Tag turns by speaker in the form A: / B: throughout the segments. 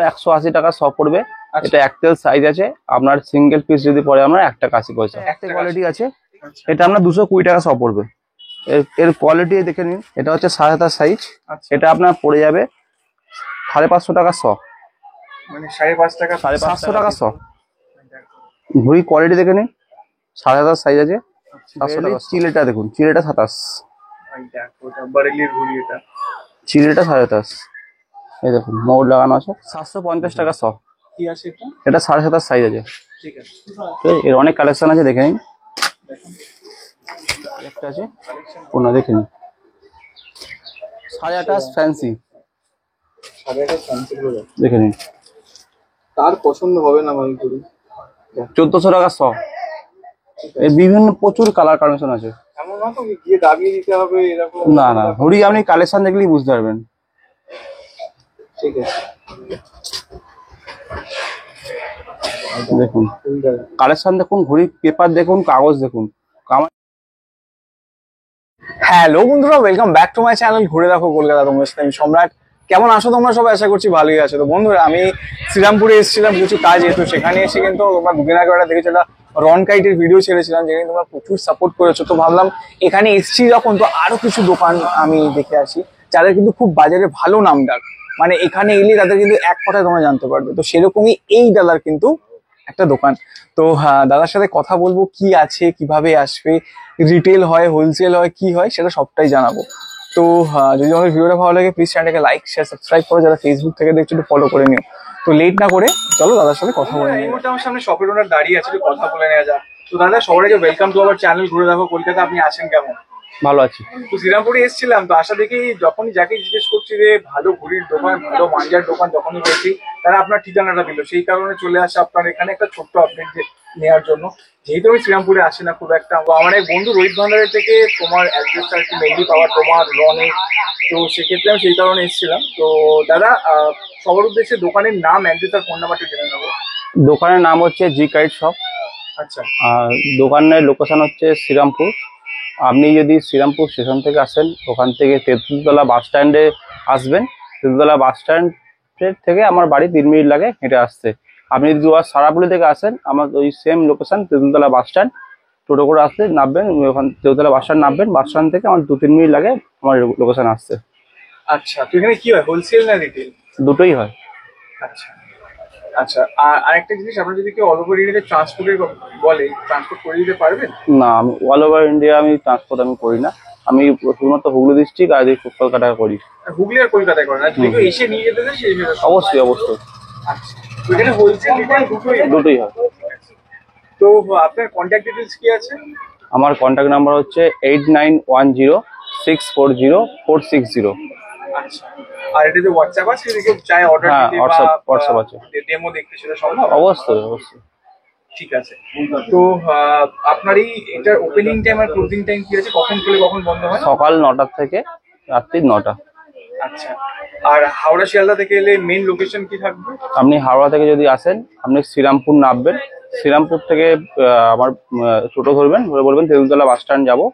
A: 180 টাকা সব পড়বে। এটা একটেল সাইজ আছে, আপনার সিঙ্গেল পিস যদি পড়ে আমরা 1 টাকা 80 পয়সা। একটা কোয়ালিটি আছে, এটা আপনার 220 টাকা সব পড়বে। এর কোয়ালিটি দেখে নিন, এটা হচ্ছে 7.5 সাইজ। এটা আপনার পড়ে যাবে 550 টাকা শ,
B: মানে 5.5 টাকা
A: 750 টাকা শ। ঘড়ি কোয়ালিটি দেখে নিন, 7.5 সাইজ আছে, 700 টাকা। চিলেটা দেখুন, চিলেটা 27, চিলেটা 27। এই দেখুন মোড় লাগানো আছে, 750 টাকা শ।
B: কি আছে
A: এটা 7.5 সাইজ আছে।
B: ঠিক আছে,
A: এর অনেক কালেকশন আছে, দেখে নিন। একটা আছে কোনা, দেখে নিন, 28.5 ফ্যান্সি, দেখে নিন।
B: তার পছন্দ হবে না ভাই, করি
A: 1400 টাকা শ। এর বিভিন্ন প্রচুর কালার কম্বিনেশন আছে।
B: এমন না তো গিয়ে দাবিয়ে দিতে হবে এরকম?
A: না না, ঘড়ি আপনি কালেকশন দেখলেই বুঝতে পারবেন।
B: ঠিক আছে,
A: দেখুন কালেকশন দেখুন, ঘড়ি পেপার দেখুন, কাগজ দেখুন।
B: হ্যালো বন্ধুরা, welcome back to my channel ঘুরে দেখো কলকাতা। তোমরা আমি সম্রাট। কেমন আছো তোমরা সবাই? আশা করছি ভালোই আছো। তো বন্ধুরা, আমি শ্রীরামপুরে এসেছিলাম কিছু কাজে। তো সেখানে এসে কিন্তু তোমরা দুদিন আগে একটা দেখেছিলাম রন কাইটের ভিডিও ছেড়েছিলাম, যেখানে তোমরা প্রচুর সাপোর্ট করেছো। তো ভাবলাম এখানে এসেছি যখন, তো আরো কিছু দোকান আমি দেখে আসি যাদের কিন্তু খুব বাজারে ভালো নাম ডাক। মানে এখানে এলে তাদের কিন্তু এক কথায় তোমরা জানতে পারবে। তো সেরকমই এই দাদার কিন্তু একটা দোকান। তো হ্যাঁ, দাদার সাথে কথা বলবো, কি আছে, কিভাবে আসবে, রিটেল হয়, হোলসেল হয়, কি হয় সেটা সবটাই জানাবো। তো যদি আমাদের ভিডিওটা ভালো লাগে প্লিজ চ্যানেলটাকে লাইক শেয়ার সাবস্ক্রাইব করো। যারা ফেসবুক থেকে দেখছো একটু ফলো করে নিও। তো লেট না করে চলো দাদার সাথে কথা বলে নিই। এই মুহূর্তে আমার সামনে শপের ওনার দাঁড়িয়ে আছে, একটু কথা বলে নেওয়া যাক। তো দাদা, সবাইকে ওয়েলকাম টু আওয়ার চ্যানেল ঘুরে দেখো কলকাতা। আপনি আছেন কেমন?
A: ভালো আছি।
B: তো শ্রীরামপুরে এসেছিলাম, তো আশা দেখি যখনই যাকে জিজ্ঞেস করছি যে ভালো ঘড়ির দোকান, ভালো মাঞ্জার দোকান যখনই বলছি, তারা আপনার ঠিকানাটা দিল। সেই কারণে চলে আসা আপনার এখানে একটা ছোট্ট আপডেট নেওয়ার জন্য। যেহেতু আমি শ্রীরামপুরে আসি না খুব একটা, আমার এক বন্ধু রোহিত ভান্ডারের থেকে তোমার অ্যাড্রেসটা একটু মেনলি পাওয়া তোমার রনে। তো সেক্ষেত্রে আমি সেই কারণে এসেছিলাম। তো দাদা, সবার উদ্দেশ্যে দোকানের নাম, অ্যাড্রেস আর ফোন নাম্বারটা জেনে নেবো।
A: দোকানের নাম হচ্ছে জি কাইট শপ।
B: আচ্ছা,
A: আর দোকানের লোকেশন হচ্ছে শ্রীরামপুর। আপনি যদি শ্রীরামপুর স্টেশন থেকে আসেন, ওখান থেকে তেঁতুলতলা বাস স্ট্যান্ডে আসবেন। তেঁতুলতলা বাস স্ট্যান্ডের থেকে আমার বাড়ি 3 মিনিট লাগে হেঁটে আসতে। আপনি যদি সারাপুলি থেকে আসেন, আমার ওই same location Tentultala bus stand. টোটো করে আসতে নামবেন, ওখান তেঁতুলতলা বাস স্ট্যান্ড নামবেন। বাস স্ট্যান্ড থেকে আমার 2-3 মিনিট লাগে আমার লোকেশন আসতে।
B: আচ্ছা। তো এখানে কি হয়, হোলসেল না রিটেল?
A: দুটোই হয়।
B: আচ্ছা আচ্ছা। আর আরেকটা জিনিস, আপনার যদি কেউ অল ওভার ইন্ডিয়াতে ট্রান্সপোর্টের বলে, ট্রান্সপোর্ট করে দিতে পারবেন?
A: না, আমি অল ওভার ইন্ডিয়া আমি ট্রান্সপোর্ট আমি করি না। আমি শুধুমাত্র হুগলি ডিস্ট্রিক্ট আর কলকাতা করি।
B: হুগলি আর কলকাতায় করেন? আর যদি কেউ এসে নিয়ে যেতে চায় সেই হিসেবে?
A: অবশ্যই অবশ্যই।
B: আচ্ছা, তো এখানে হোলসেল রিটেল
A: দুটোই হয়।
B: তো আপনার কন্ট্যাক্ট ডিটেলস কি আছে?
A: আমার কন্ট্যাক্ট নাম্বার হচ্ছে 8910640460।
B: আচ্ছা। আর এটা যে হোয়াটসঅ্যাপ আছে, যদি কেউ চায় অর্ডার
A: হ্যাঁ,
B: দিতে বা
A: হোয়াটসঅ্যাপ আছে।
B: ডেমো দেখতে, সেটা সম্ভব?
A: অবশ্যই অবশ্যই।
B: ঠিক আছে। তো আপনার এটার ওপেনিং টাইম আর ক্লোজিং টাইম কি আছে? কখন খুলে কখন বন্ধ হয়?
A: সকাল 9টা থেকে রাত্রি 9টা।
B: আচ্ছা। আর হাওড়া শিয়ালদা থেকে এলে মেইন লোকেশন কি থাকবে?
A: আপনি হাওড়া থেকে যদি আসেন, আপনি শ্রীরামপুর নামবেন। শ্রীরামপুর থেকে আমার টোটো ধরবেন, ধরে বলবেন তেঁতুলতলা বাস স্ট্যান্ড যাবো।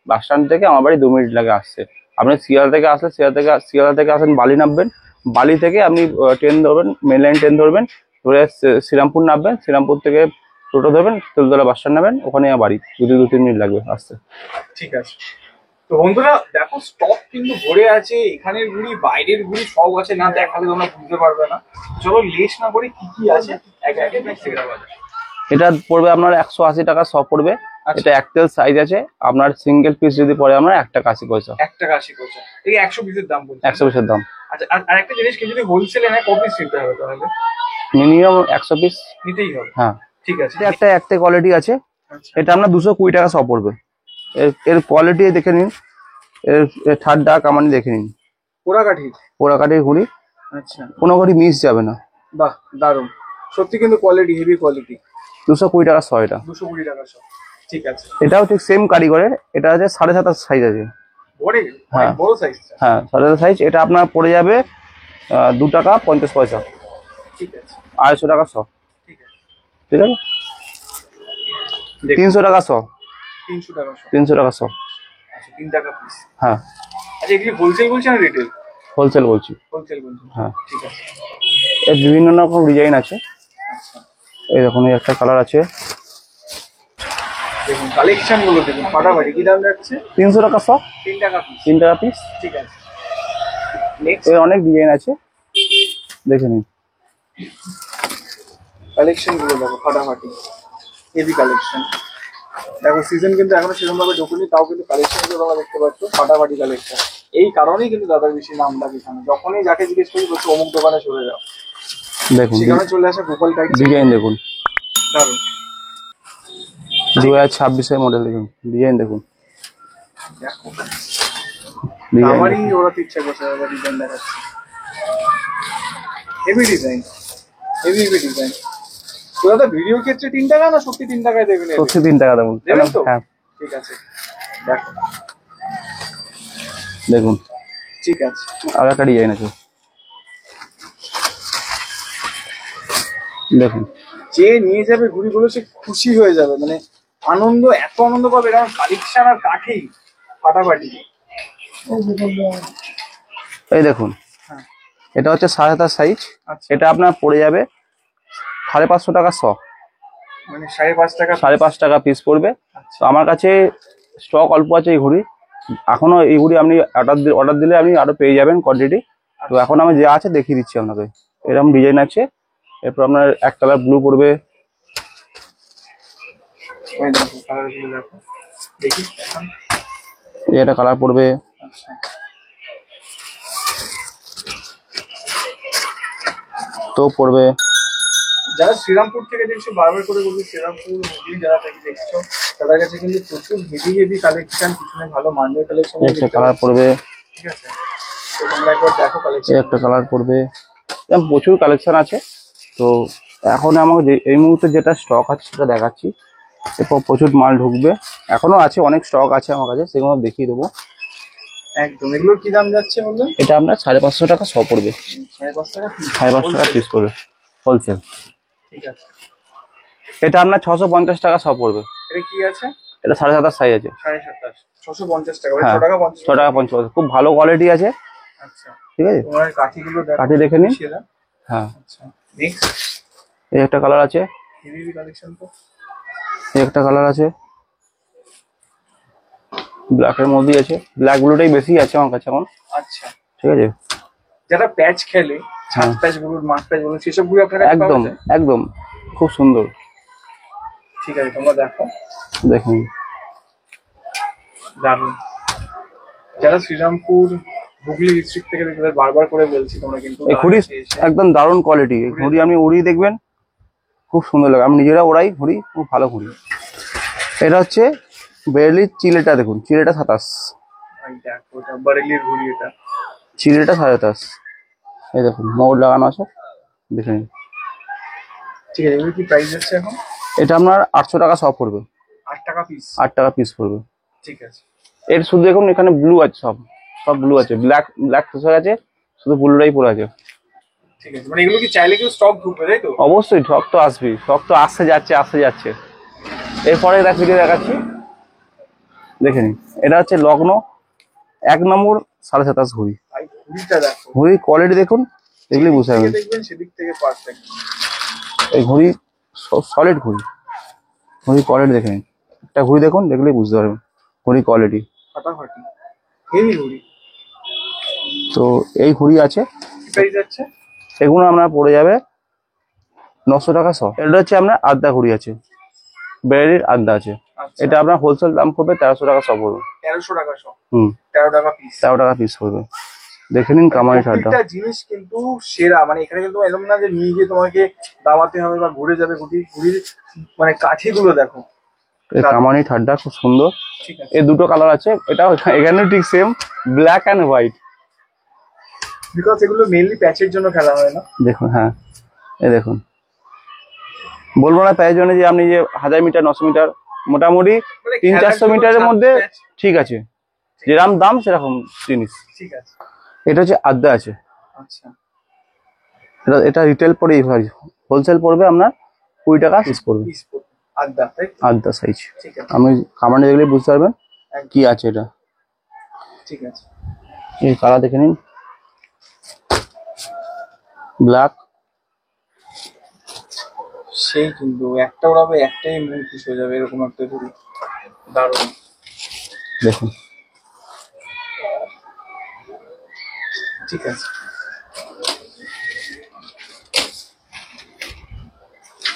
A: বাস স্ট্যান্ড থেকে আমার বাড়ি 2 মিনিট লাগে আসতে। আপনি শিয়ালদা থেকে আসলে শিয়ালদা থেকে আসেন, বালি নামবেন। বালি থেকে আপনি ট্রেন ধরবেন, মেন লাইন ট্রেন ধরবেন, ধরে শ্রীরামপুর নামবেন। শ্রীরামপুর থেকে টোটো ধরবেন, তেঁতুলতলা বাস স্ট্যান্ড নামবেন, ওখানে আমার বাড়ি। 2-3 মিনিট লাগবে আসতে।
B: ঠিক আছে। তো বন্ধুরা দেখো, স্টক কিন্তু ভরে আছে। এখানের ঘুড়ি, বাইরের ঘুড়ি সব আছে, না দেখালে তোমরা বুঝতে পারবে না। চলো লেস না করে কি কি আছে একে একে দেখতে যাওয়া যাক।
A: এটা পড়বে আপনার 180 টাকা সব পড়বে। এটা একটেল সাইজ আছে। আপনার সিঙ্গেল পিস যদি পড়ে আমরা 1 টাকা 80 পয়সা।
B: 1 টাকা 80 পয়সা। এই 100 পিসের দাম বলছি?
A: 100 পিসের দাম।
B: আচ্ছা। আর একটা জিনিস, কেউ যদি হোলসেলে নেয় কত পিস নিতে হবে তাহলে?
A: মিনিমাম 100 পিস
B: নিতেই হবে?
A: হ্যাঁ।
B: ঠিক আছে।
A: একটা কোয়ালিটি আছে, এটা আপনার 220 টাকা সব পড়বে। এর কোয়ালিটি দেখে নিন, এর থার্ড ডাক কামানি দেখে নিন। পোড়াকাঠির ঘুড়ি।
B: আচ্ছা।
A: কোনো ঘড়ি মিস যাবে না।
B: বাহ, দারুণ। সত্যি কিন্তু কোয়ালিটি, হেভি কোয়ালিটি।
A: 220 টাকা 100 এটা।
B: 220 টাকা 100। ঠিক আছে।
A: এটাও ঠিক সেম কারিগরের। এটা আছে 7.5 সাইজ আছে।
B: হ্যাঁ, বড় সাইজ।
A: হ্যাঁ, 7.5 সাইজ। এটা আপনার পড়ে যাবে 2 টাকা 50 পয়সা।
B: ঠিক আছে।
A: 250 টাকা 100।
B: ঠিক আছে।
A: ঠিক আছে। 300 টাকা 100।
B: 300 টাকা 100।
A: 300 টাকা 100।
B: আচ্ছা, 3 টাকা পিস।
A: হ্যাঁ।
B: আচ্ছা, এগুলি হোলসেল বলছেন না রিটেল?
A: হোলসেল বলছি।
B: হোলসেল বলছেন?
A: হ্যাঁ।
B: ঠিক আছে।
A: এর বিভিন্ন রকম ডিজাইন আছে। এই দেখুন এই একটা কালার আছে,
B: দেখুন কালেকশন গুলো দেখুন ফাটাফাটি। কি দাম যাচ্ছে?
A: 300 টাকা সব,
B: 3 টাকা পিস।
A: 3 টাকা পিস।
B: ঠিক আছে, নেক্সট
A: এর অনেক ডিজাইন আছে, দেখে নিন।
B: কালেকশন গুলো দেখো ফাটাফাটি, হেভি কালেকশন। দেখো সিজন কিন্তু এখনো সেরকম ভাবে ঢোকেনি, তাও কিন্তু কালেকশন গুলো তোমরা দেখতে পাচ্ছ ফাটাফাটি কালেকশন। এই কারণেই কিন্তু দাদার বেশি নাম ডাকে এখানে, যখনই যাকে জিজ্ঞেস করি বলছে অমুক দোকানে চলে যাও,
A: দেখুন
B: সেখানে চলে আসে গোপাল টাইপ
A: ডিজাইন দেখুন,
B: দারুন।
A: 2026-এর মডেল দেখুন, ডিজাইন দেখুন,
B: দেখো
A: ডিজাইন
B: আমারই ওরাতে ইচ্ছা করছে দাদা ডিজাইন দেখাচ্ছে, heavy design, heavy heavy design. তো দাদা ভিডিওর ক্ষেত্রে 3 টাকা না সত্যি 3 টাকায় দেবেন?
A: সত্যি 3 টাকা দেবো।
B: দেবেন তো?
A: হ্যাঁ
B: ঠিক আছে, দেখো
A: দেখুন
B: ঠিক আছে।
A: আর একটা ডিজাইন আছে, দেখুন।
B: যে নিয়ে যাবে ঘুড়িগুলো সে খুশি হয়ে যাবে, মানে আনন্দ, এত আনন্দ পাবে, কারণ কালেকশন আর কাঠেই ফাটাফাটি।
A: এই দেখুন
B: হ্যাঁ।
A: এটা হচ্ছে 7.5 সাইজ,
B: আচ্ছা,
A: এটা আপনার পড়ে যাবে 550 টাকা শ,
B: মানে 5.5 টাকা।
A: 5.5 টাকা পিস পড়বে।
B: আচ্ছা,
A: তো আমার কাছে স্টক অল্প আছে এই ঘড়ি, এখনো এই ঘড়ি আপনি অর্ডার দিলে আপনি আরো পেয়ে যাবেন কোয়ান্টিটি। তো এখন আমি যা আছে দেখিয়ে দিচ্ছি আপনাকে। এরকম ডিজাইন আছে, এরপর আপনার এক কালার ব্লু পড়বে,
B: ওই দেখো কালারগুলো দেখো, দেখি এখন।
A: এই একটা কালার পড়বে,
B: আচ্ছা,
A: তো পড়বে।
B: যারা শ্রীরামপুর থেকে দেখছো, বারবার করে বলছি শ্রীরামপুর হুগলি যারা থেকে দেখছো, তাদের কাছে কিন্তু প্রচুর হেভি হেভি কালেকশন, পিছনে ভালো মান্ডের কালেকশন।
A: একটা কালার পড়বে,
B: ঠিক আছে, তো তোমরা একবার দেখো কালেকশন।
A: এই একটা কালার পড়বে, এরকম প্রচুর কালেকশন আছে। তো এখন আমাকে এই মুহূর্তে যেটা স্টক আছে সেটা দেখাচ্ছি, এরপর প্রচুর মাল ঢুকবে, এখনো আছে, অনেক স্টক আছে আমার কাছে, সেগুলো দেখিয়ে দেবো।
B: একদম। এগুলোর কি দাম যাচ্ছে বললেন?
A: এটা আপনার 550 টাকা শ পড়বে,
B: 5.5 টাকা piece?
A: 5.5 টাকা পিস পড়বে হোলসেল।
B: ঠিক আছে।
A: এটা আপনার 650 টাকা শ পড়বে,
B: এটা কি আছে?
A: এটা 7.5 সাইজ আছে।
B: 27.5, 650 টাকা,
A: হ্যাঁ
B: 6 টাকা 50
A: 6 টাকা 50 খুব ভালো কোয়ালিটি আছে,
B: আচ্ছা,
A: ঠিক আছে।
B: তোমার কাঠিগুলো দেখো,
A: কাঠি দেখে নিন।
B: সেরা।
A: হ্যাঁ
B: আচ্ছা, নেক্সট
A: এই একটা কালার আছে,
B: হেভি কালেকশন তো।
A: এই একটা কালার আছে, ব্ল্যাকের মধ্যেই আছে, ব্ল্যাক ব্লুটাই বেশি আছে আমার কাছে এখন,
B: আচ্ছা,
A: ঠিক আছে।
B: যারা প্যাচ খেলে, ছাদ
A: হ্যাঁ।
B: প্যাচ বলুন, মাঠ প্যাচ বলুন, সেসব গুলো আপনার কাছে পাওয়া
A: একদম
B: যায়?
A: একদম খুব সুন্দর,
B: ঠিক আছে, তোমরা দেখো,
A: দেখুন।
B: দারুন। যারা শ্রীরামপুর হুগলি ডিস্ট্রিক্ট থেকে দেখবে, বারবার করে বলছি, তোমরা কিন্তু
A: এই ঘুড়ি একদম দারুণ কোয়ালিটি, এই ঘুড়ি আপনি উড়িয়ে দেখবেন, খুব সুন্দর লাগে, আমি নিজেরা ওড়াই ঘুড়ি, খুব ভালো ঘুড়ি। এটা হচ্ছে বেরেলির চিলেটা, দেখুন চিলেটা 27,
B: দেখো ওটা বারেলির ঘুড়ি, এটা
A: চিলেটা 27, এই দেখুন মোড় লাগানো আছে, দেখে নিন।
B: ঠিক আছে। এগুলো কি প্রাইস যাচ্ছে এখন?
A: এটা আপনার 800 টাকা সব পড়বে,
B: 8 টাকা পিস।
A: 8 টাকা পিস পড়বে।
B: ঠিক আছে,
A: এর শুধু দেখুন এখানে ব্লু আছে, সব সব ব্লু আছে, ব্ল্যাক ফেসার আছে, শুধু ব্লুটাই পড়ে আছে।
B: ঠিক আছে। মানে এগুলো কি চাইলে কেউ স্টক ঢুকবে, তাই তো?
A: অবশ্যই শখ তো আসবেই, শখ তো আসতে যাচ্ছে আসতে যাচ্ছে। এরপরে ভিডিও দেখাচ্ছি, দেখে নিন। এটা হচ্ছে লগ্ন 1 নম্বর 27.5 ঘড়ি,
B: ভাই ঘুড়িটা দেখো,
A: ঘড়ির কোয়ালিটি দেখুন, দেখলেই বুঝতে
B: যেদিক
A: পারবেন।
B: থেকে দেখবেন সেদিক থেকে পারফেক্ট।
A: এই ঘড়ি সলিড ঘড়ি, ঘড়ির কোয়ালিটি দেখে নিন, একটা ঘড়ি দেখুন, দেখলেই বুঝতে পারবেন ঘড়ির কোয়ালিটি।
B: ফাটাফাটি, হেভি ঘুড়ি।
A: তো এই ঘড়ি আছে,
B: কি প্রাইস যাচ্ছে?
A: এগুলো আপনার পড়ে যাবে 900 টাকা শ। এটা হচ্ছে আপনার আদ্যা ঘড়ি আছে, বেরির আদ্যা আছে,
B: আচ্ছা,
A: এটা আপনার হোলসেল দাম পড়বে 1300 টাকা শ পড়বে।
B: 1300 টাকা সব,
A: হুম
B: 13 টাকা পিস।
A: 13 টাকা পিস পড়বে, দেখে নিন কামারি ঠাড্ডা।
B: প্রত্যেকটা জিনিস কিন্তু সেরা, মানে এখানে কিন্তু এরকম না যে নিয়ে গিয়ে তোমাকে দামাতে হবে বা ঘুরে যাবে। ঘুড়ির মানে কাঠিগুলো দেখো,
A: এই কামানি ঠাড্ডা খুব সুন্দর।
B: ঠিক আছে।
A: এই দুটো কালার আছে, এটাও এখানে ঠিক same, black and white.
B: Because এগুলো মেইনলি প্যাচের জন্য খেলা হয় না।
A: দেখুন, হ্যাঁ এই দেখুন, বলবো না প্যাচের জন্য যে আপনি যে 1000 মিটার 900 মিটার, মোটামুটি
B: মানে
A: 300-400
B: খেলার
A: মিটারের
B: জন্য
A: মধ্যে
B: প্যাচ।
A: ঠিক আছে, যেরকম দাম সেরকম জিনিস।
B: ঠিক আছে,
A: এটা হচ্ছে আদ্যা আছে,
B: আচ্ছা,
A: এটা রিটেল পড়ে, হোলসেল পড়বে আপনার 20 টাকা পিস পড়বে,
B: পিস আড্ডা, তাই তো?
A: আদ্যা সাইজ।
B: ঠিক আছে,
A: আপনি কামানি দেখলে বুঝতে পারবেন
B: একদম।
A: কি আছে এটা।
B: ঠিক আছে,
A: এই কালার দেখে নিন, ব্ল্যাক
B: সেই কিন্তু একটা ওড়াবে একটাই মন খুশি হয়ে যাবে এরকম একটা ঘুড়ি। দারুণ।
A: দেখুন
B: ঠিক আছে।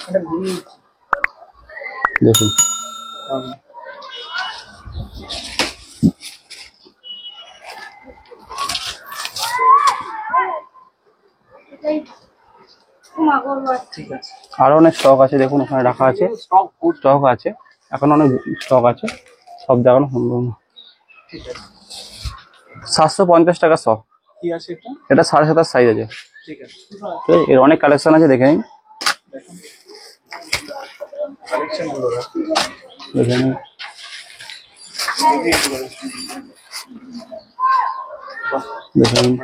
B: এটা ঘুড়ি
A: দেখুন
B: দারুণ। ঠিক আছে।
A: আরো অনেক স্টক আছে, দেখুন ওখানে রাখা আছে,
B: স্টক গুড।
A: স্টক আছে, এখন অনেক স্টক আছে, সব দেখানো সম্ভব না।
B: ঠিক আছে।
A: 750 টাকা শ।
B: কি আছে এটা?
A: এটা 7.5 সাইজ আছে।
B: ঠিক আছে।
A: ঠিক আছে? এর অনেক কালেকশন আছে, দেখে নিন।
B: দেখুন কালেকশন গুলো
A: দেখে নিন। দেখে নিন।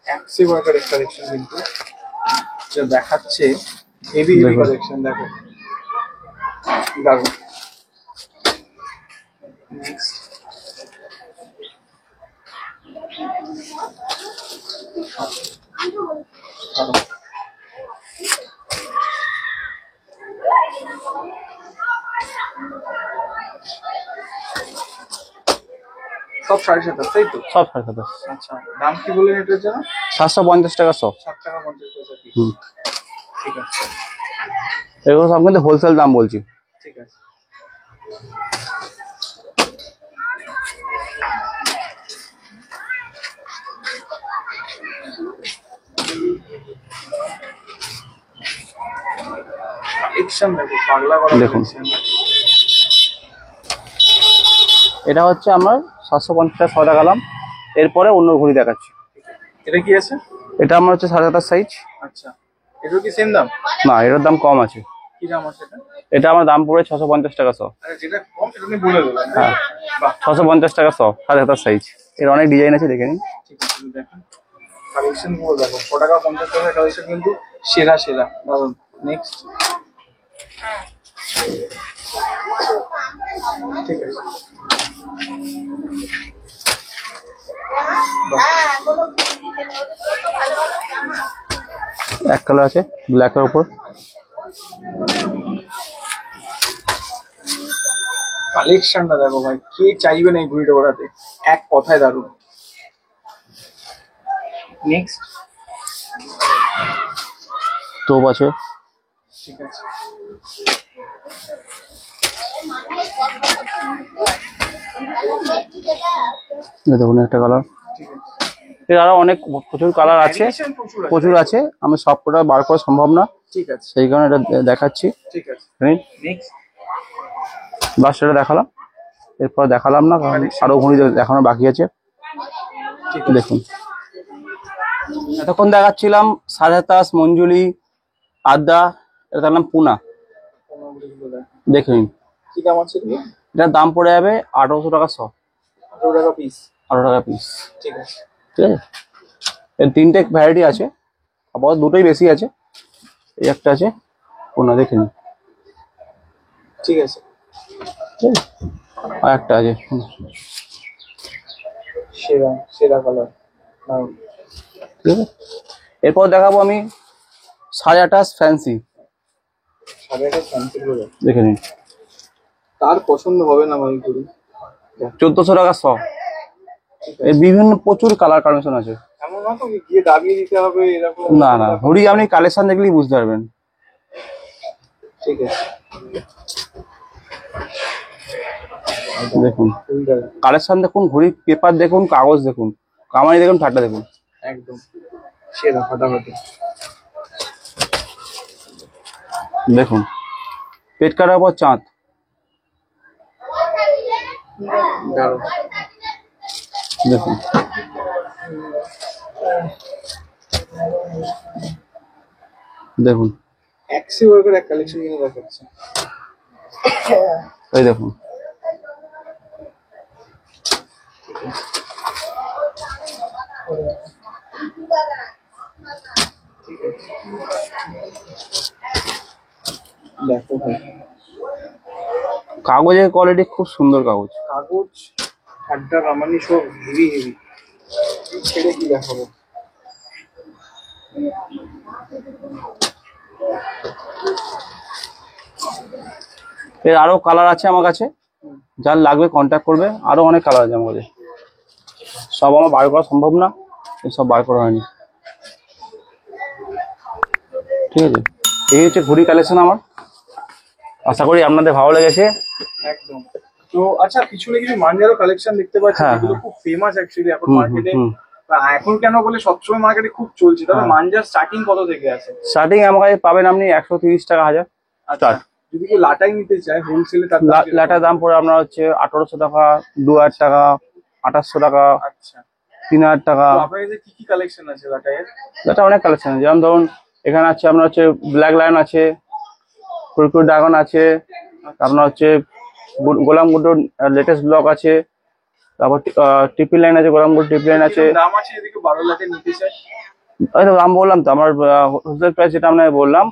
B: ট্যাক্সি ওয়ার্কারের কালেকশন কিন্তু যা দেখাচ্ছে হেভি হেভি
A: দেখুন।
B: কালেকশন। দেখো দারুণ। নেক্সট সব 7.5, তাই তো?
A: সব 7.5।
B: আচ্ছা, দাম কি বললেন এটার জন্য?
A: 750 টাকা শ।
B: 7 টাকা 50 পয়সা পিস।
A: হুম।
B: ঠিক আছে।
A: এগুলো সব কিন্তু হোলসেল দাম বলছি।
B: ঠিক আছে। কালেকশন দেখো পাগলা করা
A: দেখুন।
B: collection।
A: এটা হচ্ছে আমার 750 টাকা গেলাম। এরপরে অন্য ঘড়ি দেখাচ্ছি।
B: এটা কি আছে?
A: এটা আমার হচ্ছে 7.5 সাইজ।
B: আচ্ছা, এটার কি সেম দাম?
A: না, এটার দাম কম আছে।
B: কি দাম আছে এটা?
A: এটা আমার দাম পড়ে 650 টাকা শ।
B: আরে যেটা কম সেটা তুমি বলে দেবেন।
A: হ্যাঁ,
B: বাহ,
A: 650 টাকা শ, 7.5 সাইজ। এর অনেক ডিজাইন আছে, দেখে নিন।
B: ঠিক আছে। দেখেন কালেকশন গুলো দেখো, 6 টাকা 50 পয়সা কালেকশন কিন্তু সেরা সেরা। দারুন। নেক্সট। ঠিক আছে।
A: এক কালার আছে ব্ল্যাকের উপর।
B: কালেকশনটা দেখো ভাই, কে চাইবে না এই ঘুড়িটা ওড়াতে? এক কথায় দারুন। নেক্সট।
A: টোপ আছে।
B: ঠিক আছে।
A: এই দেখুন একটা কালার।
B: ঠিক আছে।
A: এর আরো অনেক প্রচুর কালার আছে,
B: Variation প্রচুর আছে।
A: প্রচুর আছে। আমি সব কটা বার করা সম্ভব না,
B: ঠিক আছে।
A: সেই কারণে এটা দেখাচ্ছি।
B: ঠিক আছে। নেক্সট।
A: বাস এটা দেখালাম, এরপর দেখালাম না, কারণ আরো ঘড়ি দেখানো বাকি আছে।
B: ঠিক আছে।
A: দেখুন এতক্ষণ দেখাচ্ছিলাম 7.5 মঞ্জুলি, আদ্রা, এটা দেখলাম পুনা। দেখুন
B: কি দাম আছে এগুলো?
A: এটার দাম পড়ে যাবে 1800 টাকা শ।
B: 18 টাকা পিস।
A: 18 টাকা পিস।
B: ঠিক আছে।
A: ঠিক আছে। এর 3টে ভ্যারাইটি আছে, আপাতত দুটোই বেশি আছে। এই একটা আছে পুনা, দেখে নিন।
B: ঠিক আছে।
A: ঠিক আছে? আর একটা আছে
B: সেরা সেরা কালার। দারুন।
A: ঠিক আছে। এরপর দেখাবো আমি 28.5 ফ্যান্সি।
B: 7.5 ফ্যান্সি গুলো
A: দেখে নিন।
B: তার পছন্দ হবে না ভাই ঘুড়ি।
A: 1400 টাকা শ।
B: ঠিক
A: এর
B: আছে।
A: বিভিন্ন প্রচুর কালার কম্বিনেশন আছে।
B: এমন না তো গিয়ে দাবিয়ে দিতে হবে এরকম?
A: না না, ঘড়ি আপনি কালেকশন দেখলেই বুঝতে পারবেন।
B: ঠিক আছে।
A: দেখুন
B: ঘুড়িটা
A: কালেকশন দেখুন, ঘড়ি পেপার দেখুন, কাগজ দেখুন, কামানি দেখুন, ঠাট্টা দেখুন।
B: একদম সেরা ফাটাফাটি।
A: দেখুন পেট কাটার পর চাঁদ।
B: দারুন।
A: দেখুন দেখুন
B: ট্যাক্সি ওয়ার্কার এক কালেকশন কিনে দেখাচ্ছে।
A: এই দেখুন।
B: দেখো ভাই
A: কাগজের কোয়ালিটি খুব সুন্দর কাগজ।
B: কাগজ ঠাড্ডা কামানি সব হেভি হেভি। ছেড়ে কি দেখাবো?
A: এর আরো কালার আছে আমার কাছে, যার লাগবে কন্ট্যাক্ট করবে। আরো অনেক কালার আছে আমার কাছে, সব আমার বার করা সম্ভব না, সব বার করা হয়নি। ঠিক আছে, এই হচ্ছে ঘড়ি কালেকশন আমার। আশা করি আপনাদের ভালো লেগেছে।
B: একদম। তো আচ্ছা, পিছনে কিছু মাঞ্জারও কালেকশন দেখতে পাচ্ছি,
A: হ্যাঁ,
B: যেগুলো খুব ফেমাস অ্যাকচুয়ালি এখন
A: হুম,
B: মার্কেটে।
A: হুম।
B: এখন কেন বলে সবসময় মার্কেটে খুব চলছে, তবে
A: হ্যাঁ।
B: মাঞ্জার স্টার্টিং কত থেকে আছে?
A: স্টার্টিং আমার কাছে পাবেন আপনি 130 টাকা হাজার
B: আচ্ছা,
A: স্টার্ট।
B: যদি কেউ লাটাই নিতে চায় হোলসেলে, তার দাম কিরকম?
A: লাটার দাম পড়ে আপনার হচ্ছে 1800 টাকা, 2000 টাকা, 2800 টাকা,
B: আচ্ছা,
A: 3000 টাকা।
B: তো আপনার কাছে কি কি কালেকশন আছে লাটাইয়ের?
A: লাটা অনেক কালেকশন আছে, যেমন ধরুন এখানে আছে আপনার হচ্ছে ব্ল্যাক লায়ন আছে, কুরকুর ড্রাগন আছে, আপনার হচ্ছে গোলাম গুড্ডোর লেটেস্ট ব্লক আছে, তারপর ট্রিপল লাইন আছে, গোলাম গুড ট্রিপল লাইন আছে।
B: কিরকম দাম আছে যদি কেউ 12 লাটে নিতে চায়?
A: ওই তো দাম বললাম তো, আমার হোলসেল প্রাইস যেটা আপনাকে বললাম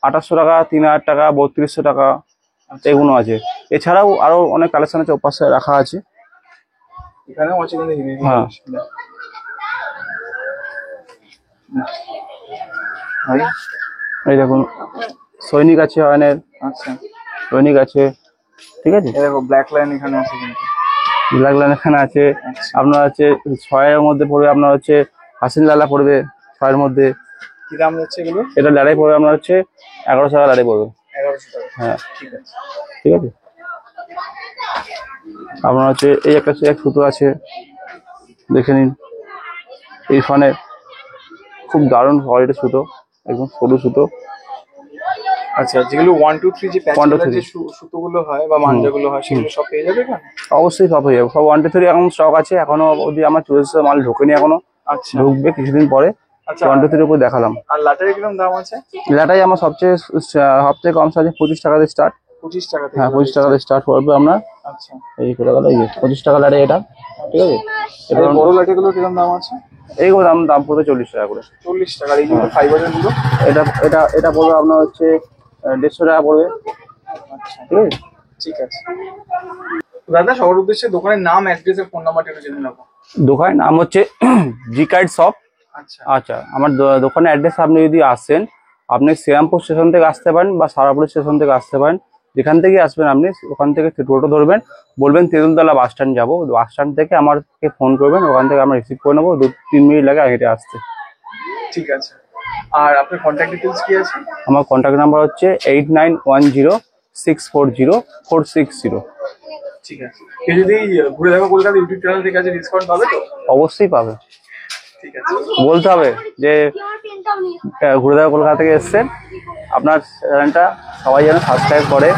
A: 2800 টাকা, 3000 টাকা, 3200 টাকা, এগুলো আছে। এছাড়াও আরো অনেক কালেকশন আছে, ওপাশে রাখা আছে।
B: এখানেও আছে কিন্তু heavy
A: হ্যাঁ।
B: collection। ভাই,
A: এই দেখুন সৈনিক আছে, অয়নের
B: আচ্ছা,
A: সৈনিক আছে। ঠিক আছে,
B: এই দেখো ব্ল্যাক লাইন এখানে আছে কিন্তু।
A: ব্ল্যাক লাইন এখানে আছে।
B: আচ্ছা,
A: আপনার হচ্ছে 6 এর মধ্যে পড়বে, আপনার হচ্ছে হাসিন লালা পড়বে 6 এর মধ্যে।
B: কি দাম যাচ্ছে এগুলো?
A: এটা লড়াই পড়বে আপনার হচ্ছে 1100 টাকা লড়াই পড়বে।
B: 1100 টাকা।
A: হ্যাঁ,
B: ঠিক আছে।
A: ঠিক আছে। আপনার হচ্ছে এই একটা এক সুতো আছে, দেখে নিন। এই ফোনে খুব দারুণ কোয়ালিটির সুতো, একদম সরু সুতো।
B: আচ্ছা, যেগুলো 1 2 3 যে প্যাচ
A: 1 2
B: কলার
A: 3
B: যে সুতোগুলো হয় বা মাঞ্জাগুলো হয়, সেগুলো সব পেয়ে যাবে এখানে?
A: অবশ্যই সব হয়ে যাবে, সব 1 2 3 এখন স্টক আছে, এখনো অবধি আমার চলছে, মাল ঢোকেনি এখনো,
B: আচ্ছা,
A: ঢুকবে কিছুদিন পরে।
B: আচ্ছা।
A: 1 2 3 উপর দেখালাম।
B: আর লাটারি কিরকম দাম আছে?
A: এলাটাই আমার সবচেয়ে কম আছে 25 টাকা দিয়ে স্টার্ট।
B: 25 টাকা থেকে?
A: হ্যাঁ, 25 টাকা দিয়ে স্টার্ট করবে আপনার।
B: আচ্ছা,
A: এই করে গেল, এই 25 টাকা লাটে এটা। ঠিক আছে,
B: আর
A: এবার
B: এই বড় লাঠিগুলো কিরকম দাম আছে?
A: এইগুলো দাম পড়বে 40 টাকা করে।
B: 40 টাকা। আর এই যেগুলো ফাইবারের গুলো?
A: এটা এটা এটা পড়বে আপনার হচ্ছে 150 টাকা পড়বে।
B: আচ্ছা,
A: ঠিক আছে।
B: ঠিক আছে। দাদা, সবার উদ্দেশ্যে দোকানের নাম, অ্যাড্রেস আর ফোন নাম্বারটা একটু জেনে নেবো।
A: দোকানের নাম হচ্ছে জি কাইট শপ।
B: আচ্ছা,
A: আচ্ছা, আমার দোকানের অ্যাড্রেস আপনি যদি আসেন, আপনি শ্রীরামপুর স্টেশন থেকে আসতে পারেন বা সারাপুর স্টেশন থেকে আসতে পারেন। যেখান থেকে আসবেন আপনি ওখান থেকে টোটো ধরবেন, বলবেন তেঁতুলতলা বাস স্ট্যান্ড যাবো, বাস স্ট্যান্ড থেকে আমাকে ফোন করবেন, ওখান থেকে আমরা রিসিভ করে নেবো। 2-3 মিনিট লাগে হেঁটে আসতে।
B: ঠিক আছে। আর আপনার কন্ট্যাক্ট ডিটেলস কি আছে?
A: আমার কন্ট্যাক্ট নাম্বার হচ্ছে 8910640460।
B: ঠিক আছে। কেউ যদি ঘুরে দেখো কলকাতা ইউটিউব চ্যানেল থেকে আছে, ডিসকাউন্ট পাবে তো?
A: অবশ্যই পাবে,
B: ঠিক আছে।
A: বলতে হবে যে ঘুরে দেওয়া কলকাতা থেকে এসছেন। আপনার চ্যানেলটা সবাই যেন সাবস্ক্রাইব করে।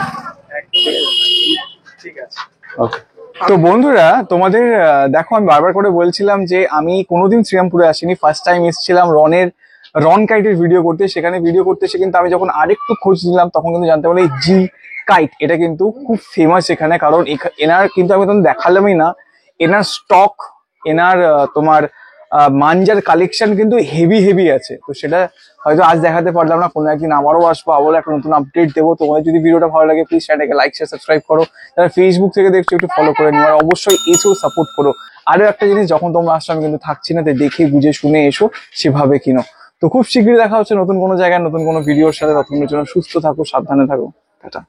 B: ঠিক আছে।
A: ওকে।
B: তো বন্ধুরা, তোমাদের দেখো, আমি বারবার করে বলছিলাম যে আমি কোনোদিন শ্রীরামপুরে আসিনি, ফার্স্ট টাইম এসেছিলাম রন কাইটের ভিডিও করতে। সেখানে ভিডিও করতে এসে কিন্তু আমি যখন আরেকটু খোঁজ নিলাম, তখন কিন্তু জানতে পারলাম এই জি কাইট এটা কিন্তু খুব ফেমাস এখানে। কারণ এনার কিন্তু আমি তখন দেখালামই না, এনার স্টক, এনার তোমার মাঞ্জার কালেকশন কিন্তু হেভি আছে। তো সেটা হয়তো আজ দেখাতে পারলাম না, কোনো একদিন আবারও আসবো, আবারও একটা নতুন আপডেট দেবো। তোমাদের যদি ভিডিওটা ভালো লাগে, প্লিজ চ্যানেলটাকে লাইক শেয়ার সাবস্ক্রাইব করো। যারা ফেসবুক থেকে দেখছো একটু ফলো করে নিও, আর অবশ্যই এসেও সাপোর্ট করো। আরো একটা জিনিস, যখন তোমরা আসছো আমি কিন্তু থাকছি না, তাই দেখে বুঝে শুনে এসো, সেভাবে কিনো। তো খুব শীঘ্রই দেখা হচ্ছে নতুন কোনো জায়গায় নতুন কোনো ভিডিওর সাথে। ততক্ষণের জন্য সুস্থ থাকো, সাবধানে থাকো, টাটা।